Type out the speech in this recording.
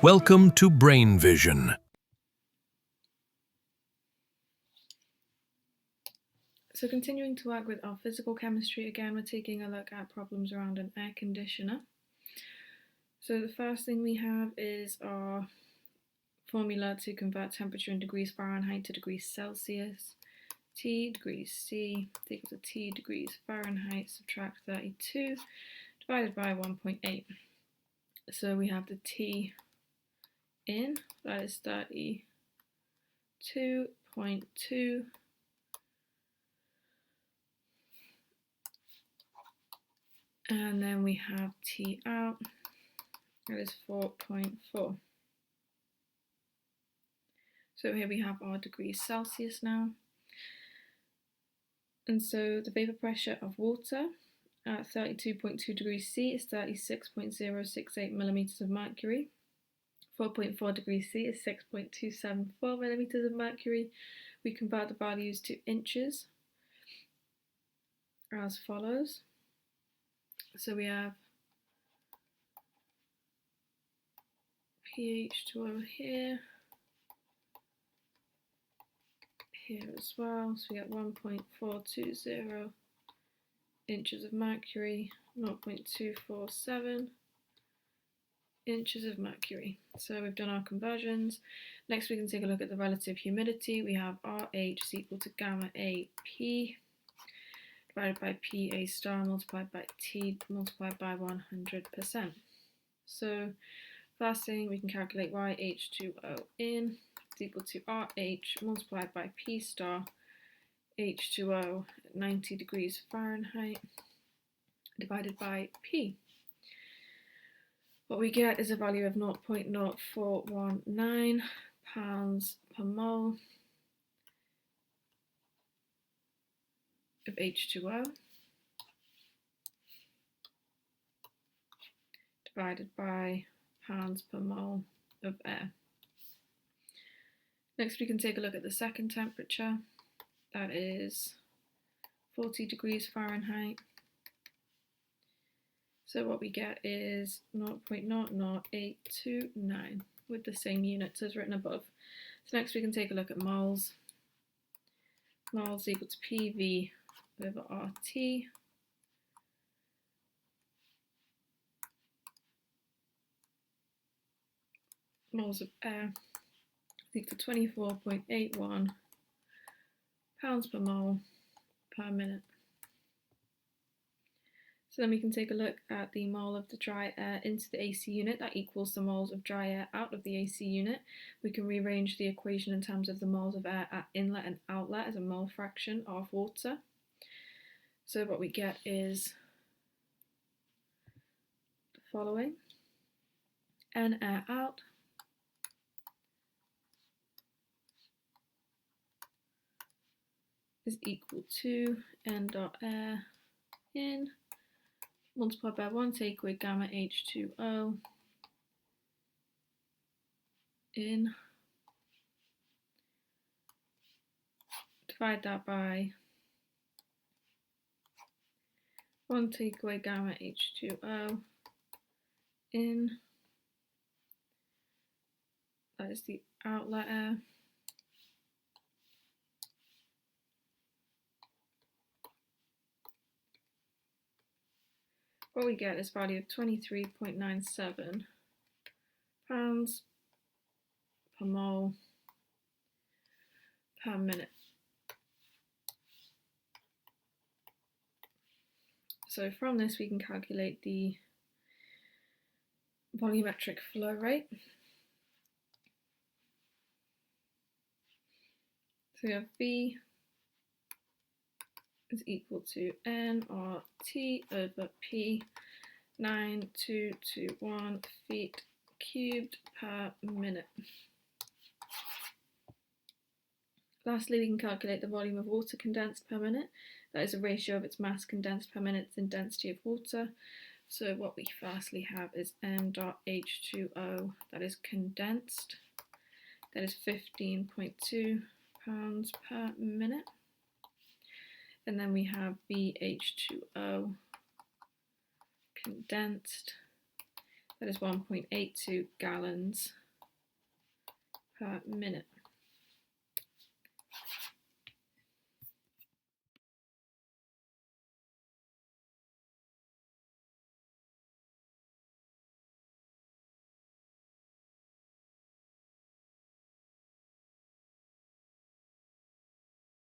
Welcome to Brain Vision. So continuing to work with our physical chemistry, again we're taking a look at problems around an air conditioner. So the first thing we have is our formula to convert temperature in degrees Fahrenheit to degrees Celsius. T degrees C is equal to T degrees Fahrenheit, subtract 32, divided by 1.8. So we have the T in, that is 32.2. And then we have T out, that is 4.4. So here we have our degrees Celsius now. And so the vapor pressure of water at 32.2 degrees C is 36.068 millimeters of mercury. 4.4 degrees C is 6.274 millimeters of mercury. We convert the values to inches as follows. So we have pH2O here as well. So we get 1.420 inches of mercury, 0.247 inches of mercury. So we've done our conversions. Next we can take a look at the relative humidity. We have RH is equal to gamma AP divided by PA star multiplied by T multiplied by 100%. So first thing, we can calculate YH2O in is equal to RH multiplied by P star H2O at 90 degrees Fahrenheit divided by P. What we get is a value of 0.0419 pounds per mole of H2O divided by pounds per mole of air. Next we can take a look at the second temperature, that is 40 degrees Fahrenheit. So what we get is 0.00829 with the same units as written above. So next we can take a look at moles. Moles equal to PV over RT. Moles of air equal to 24.81 pounds per mole per minute. So then we can take a look at the mole of the dry air into the AC unit. That equals the moles of dry air out of the AC unit. We can rearrange the equation in terms of the moles of air at inlet and outlet as a mole fraction of water. So what we get is the following. N air out is equal to N dot air in multiplied by 1 take away gamma H2O in, divide that by 1 take away gamma H2O in, that is the outlet air, what we get is a value of 23.97 pounds per mole per minute. So from this we can calculate the volumetric flow rate. So we have V is equal to nRT over P, 9221 feet cubed per minute. Lastly, we can calculate the volume of water condensed per minute. That is a ratio of its mass condensed per minute and density of water. So what we firstly have is N.H2O, that is condensed, that is 15.2 pounds per minute. And then we have BH2O condensed, That is 1.82 gallons per minute.